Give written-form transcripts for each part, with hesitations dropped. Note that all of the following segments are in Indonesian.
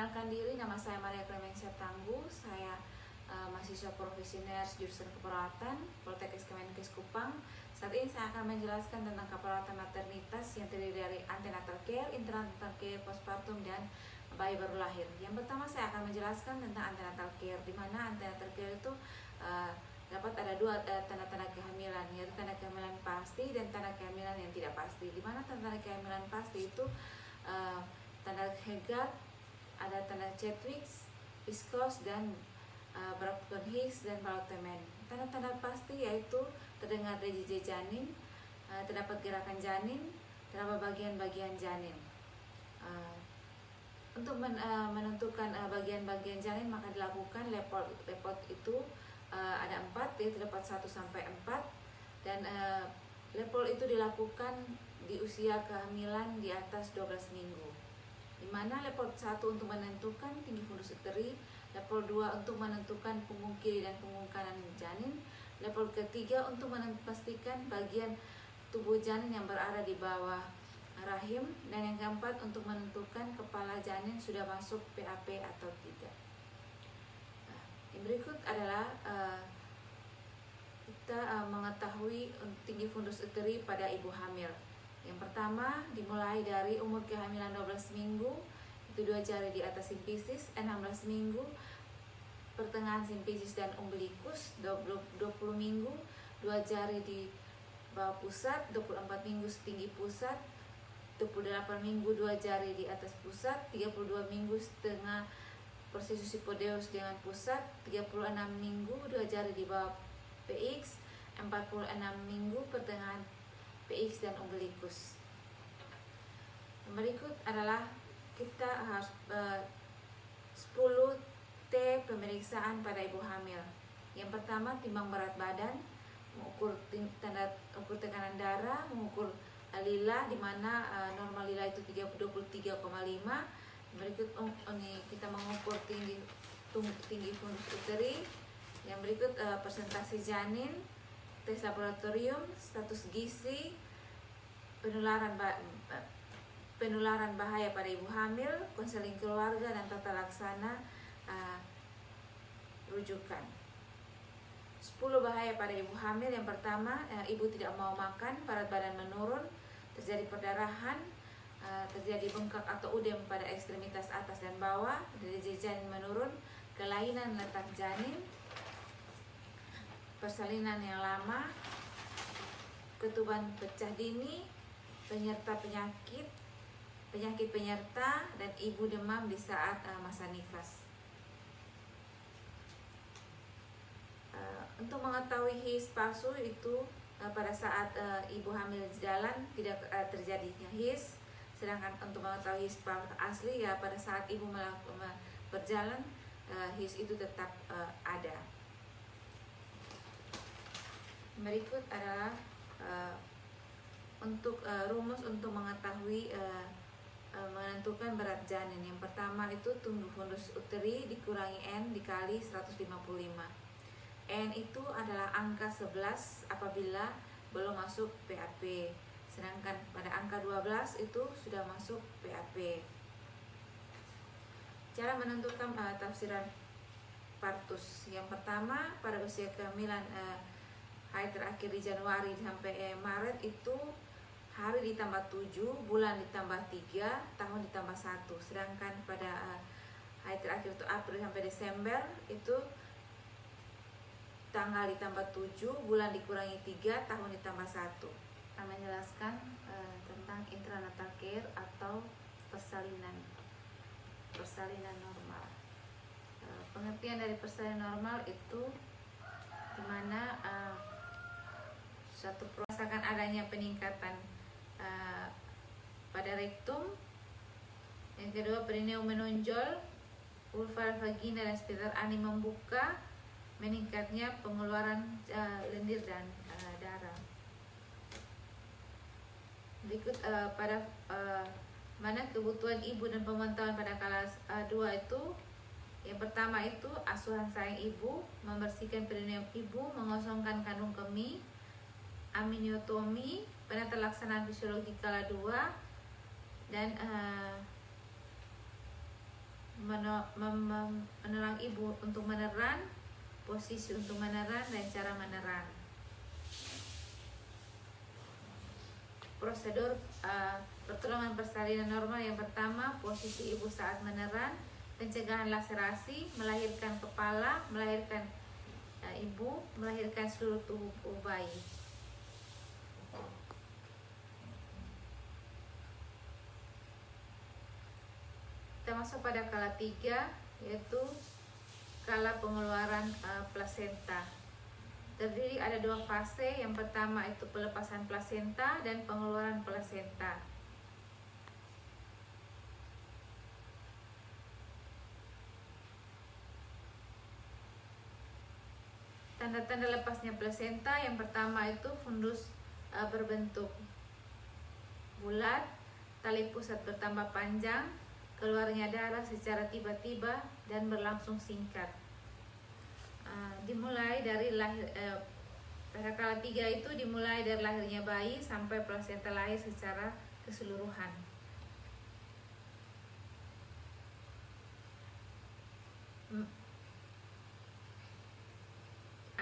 Perkenalkan diri, nama saya Maria Clemencia Tangguh. Saya mahasiswa profesioner jurusan keperawatan Poltekkes Kemenkes Kupang. Saat ini saya akan menjelaskan tentang keperawatan maternitas yang terdiri dari antenatal care, intranatal care, postpartum, dan bayi baru lahir. Yang pertama saya akan menjelaskan tentang antenatal care, di mana antenatal care itu dapat ada dua tanda-tanda kehamilan, yaitu tanda kehamilan pasti dan tanda kehamilan yang tidak pasti. Di mana tanda kehamilan pasti itu tanda Hegar, ada tanda Chadwick, Viscose, dan Broken Hicks dan Ballottement. Tanda-tanda pasti yaitu terdengar DJJ janin, terdapat gerakan janin, terdapat bagian-bagian janin. Untuk menentukan bagian-bagian janin maka dilakukan Lepot itu ada 4, yaitu terdapat 1 sampai 4, dan Lepol itu dilakukan di usia kehamilan di atas 12 minggu. Di mana Lepol 1 untuk menentukan tinggi fundus uteri, Lepol 2 untuk menentukan punggung kiri dan punggung kanan janin, Lepol ketiga untuk memastikan bagian tubuh janin yang berada di bawah rahim, dan yang keempat untuk menentukan kepala janin sudah masuk PAP atau tidak. Yang berikut adalah kita mengetahui tinggi fundus uteri pada ibu hamil. Yang pertama dimulai dari umur kehamilan 12 minggu, itu 2 jari di atas simfisis, 16 minggu pertengahan simfisis dan umbilikus, 20 minggu 2 jari di bawah pusat, 24 minggu setinggi pusat, 28 minggu 2 jari di atas pusat, 32 minggu setengah proses hipodeus dengan pusat, 36 minggu 2 jari di bawah PX, 46 minggu pertengahan PX dan umbilikus. Berikut adalah kita harus 10 T pemeriksaan pada ibu hamil. Yang pertama timbang berat badan, mengukur ukur tekanan darah, mengukur lila, di mana normal lila itu 23,5. Berikut kita mengukur tinggi fundus uteri. Yang berikut persentase janin, tes laboratorium, status gizi, penularan bahaya pada ibu hamil, konseling keluarga, dan tata laksana rujukan. 10 bahaya pada ibu hamil. Yang pertama, ibu tidak mau makan, berat badan menurun, terjadi perdarahan, terjadi bengkak atau udem pada ekstremitas atas dan bawah, derajat janin menurun, kelainan letak janin, persalinan yang lama, ketuban pecah dini, penyerta penyakit penyerta, dan ibu demam di saat masa nifas. Untuk mengetahui HIS palsu itu pada saat ibu hamil jalan tidak terjadinya HIS, sedangkan untuk mengetahui HIS asli ya pada saat ibu berjalan, HIS itu tetap ada. Berikut adalah untuk rumus untuk mengetahui menentukan berat janin. Yang pertama itu tumbuh fundus uteri dikurangi N dikali 155. N itu adalah angka 11 apabila belum masuk PAP, sedangkan pada angka 12 itu sudah masuk PAP. Cara menentukan tafsiran partus. Yang pertama, pada usia kehamilan hari terakhir di Januari sampai Maret itu hari ditambah 7, bulan ditambah 3, tahun ditambah 1. Sedangkan pada hari terakhir itu April sampai Desember itu tanggal ditambah 7, bulan dikurangi 3, tahun ditambah 1. Akan menjelaskan tentang intranatal care atau persalinan normal. Pengertian dari persalinan normal itu dimana suatu merasakan adanya peningkatan pada rektum. Yang kedua, perineum menonjol, vulva, vagina, dan sekitar ani membuka, meningkatnya pengeluaran lendir dan darah. Berikut pada mana kebutuhan ibu dan pemantauan pada kelas 2 itu. Yang pertama itu asuhan sayang ibu, membersihkan perineum ibu, mengosongkan kandung kemih, amniotomi, penata laksanaan fisiologi kala 2, dan menerang ibu untuk meneran, posisi untuk meneran, dan cara meneran. Prosedur pertolongan persalinan normal yang pertama, posisi ibu saat meneran, pencegahan laserasi, melahirkan kepala, melahirkan ibu, melahirkan seluruh tubuh bayi. Kita masuk pada kala 3, yaitu kala pengeluaran plasenta. Terdiri ada 2 fase. Yang pertama itu pelepasan plasenta dan pengeluaran plasenta. Tanda-tanda lepasnya plasenta, yang pertama itu fundus berbentuk bulat, tali pusat bertambah panjang, keluarnya darah secara tiba-tiba dan berlangsung singkat. Dimulai dari pada kala 3 itu dimulai dari lahirnya bayi sampai plasenta lahir secara keseluruhan.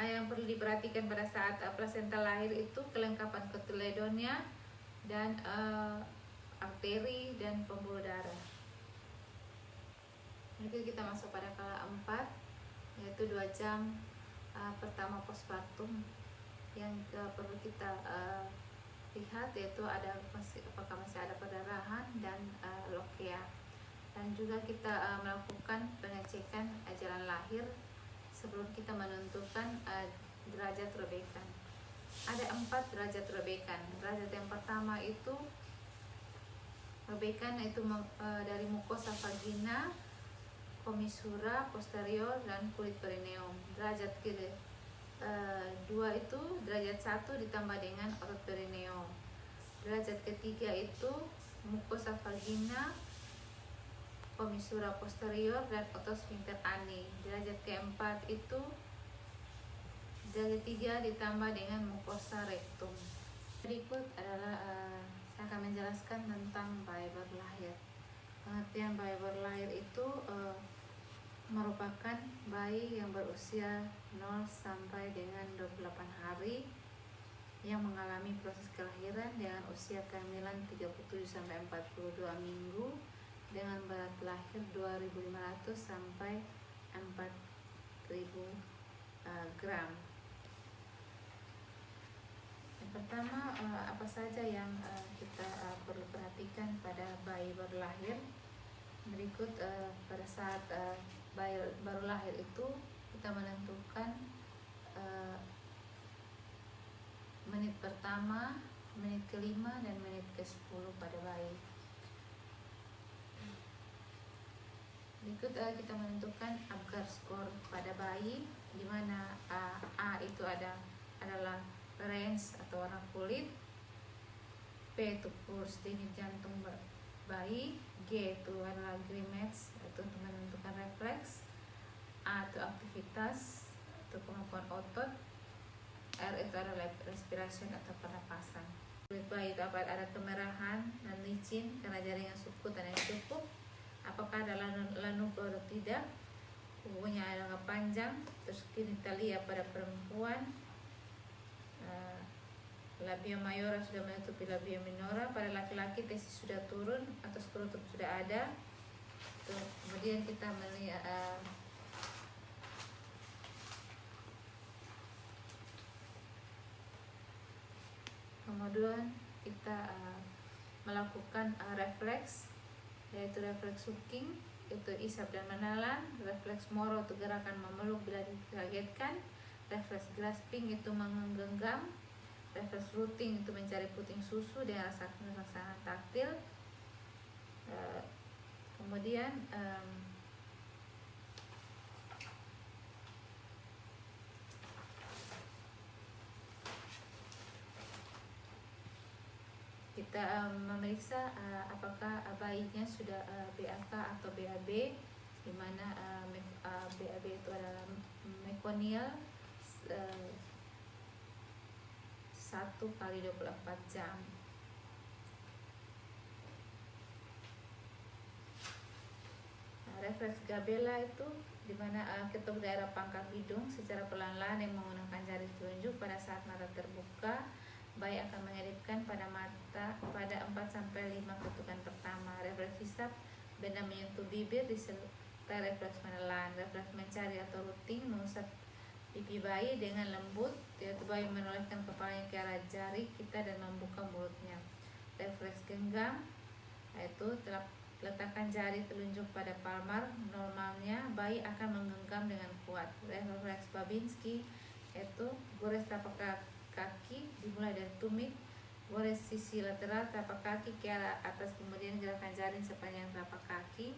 Yang perlu diperhatikan pada saat plasenta lahir itu kelengkapan kotiledonnya dan arteri dan pembuluh darah. Nanti kita masuk pada kala 4, yaitu 2 jam pertama postpartum. Yang perlu kita lihat yaitu apakah masih ada perdarahan dan lokea. Dan juga kita melakukan pengecekan jalan lahir sebelum kita menentukan derajat robekan. Ada 4 derajat robekan. Derajat yang pertama itu robekan itu dari mukosa vagina, komissura posterior, dan kulit perineum. Derajat kedua itu derajat 1 ditambah dengan otot perineum. Derajat ketiga itu mukosa vagina, komissura posterior, dan otot sphincter ani. Derajat keempat itu derajat 3 ditambah dengan mukosa rectum. Berikut adalah saya akan menjelaskan tentang bayi baru lahir. Pengertian bayi baru lahir itu merupakan bayi yang berusia 0 sampai dengan 28 hari yang mengalami proses kelahiran dengan usia kehamilan 37 sampai 42 minggu dengan berat lahir 2.500 sampai 4.000 gram. Yang pertama, apa saja yang kita perlu perhatikan pada bayi baru lahir. Berikut pada saat bayi baru lahir itu kita menentukan menit pertama, menit kelima, dan menit ke-10 pada bayi. Berikut kita menentukan Apgar score pada bayi, di mana A itu adalah range atau warna kulit, P itu pulse denyut jantung bayi, G itu adalah grimace itu untuk menentukan refleks, A itu aktivitas atau kemampuan otot, R itu adalah respiration atau pernapasan. Kulit bayi itu ada kemerahan dan licin karena jaringan subkut dan yang cukup. Apakah ada lanugo atau tidak? Kukunya adalah panjang, terus genitalia pada perempuan, labia mayora sudah menutupi labia minora. Pada laki-laki testis sudah turun atau skrotum sudah ada. Kemudian kita melihat kemudian kita melakukan refleks, yaitu refleks sucking, itu isap dan menelan. Refleks moro itu gerakan memeluk bila dikagetkan. Refleks grasping itu menggenggam. Refleks rooting itu mencari puting susu dengan rasakan taktil. Kemudian kita memeriksa apakah bayinya sudah BAK atau BAB, di mana BAB itu adalah mekonial 1 kali 24 jam. Refleks gabella itu dimana ketuk daerah pangkal hidung secara pelan-pelan yang menggunakan jari telunjuk pada saat mata terbuka. Bayi akan mengedipkan pada mata pada 4-5 ketukan pertama. Refleks hisap, benda menyentuh bibir disertai refleks menelan. Refleks mencari atau rooting, mengusap pipi bayi dengan lembut, yaitu bayi menolehkan kepalanya ke arah jari kita dan membuka mulutnya. Refleks genggam, yaitu letakkan jari telunjuk pada palmar. Normalnya bayi akan menggenggam dengan kuat. Refleks Babinski, yaitu gores tapak kaki dimulai dari tumit, gores sisi lateral tapak kaki ke arah atas, kemudian gerakan jari sepanjang tapak kaki.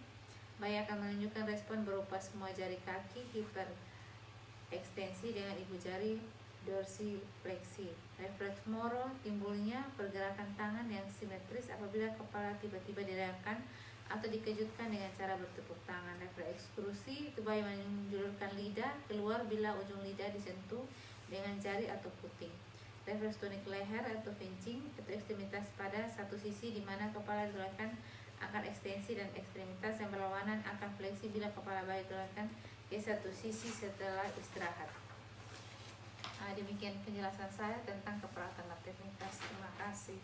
Bayi akan menunjukkan respon berupa semua jari kaki hiperekstensi dengan ibu jari dorsifleksi. Refleks Moro, timbulnya pergerakan tangan yang simetris apabila kepala tiba-tiba diarahkan atau dikejutkan dengan cara bertepuk tangan. Refleks ekskrusi, itu bayi menjulurkan lidah keluar bila ujung lidah disentuh dengan jari atau puting. Refleks tonik leher atau pinching, itu ekstremitas pada satu sisi di mana kepala ditolakkan akan ekstensi dan ekstremitas yang berlawanan akan fleksi bila kepala bayi ditolakkan ke satu sisi setelah istirahat. Demikian penjelasan saya tentang keperawatan maternitas. Terima kasih.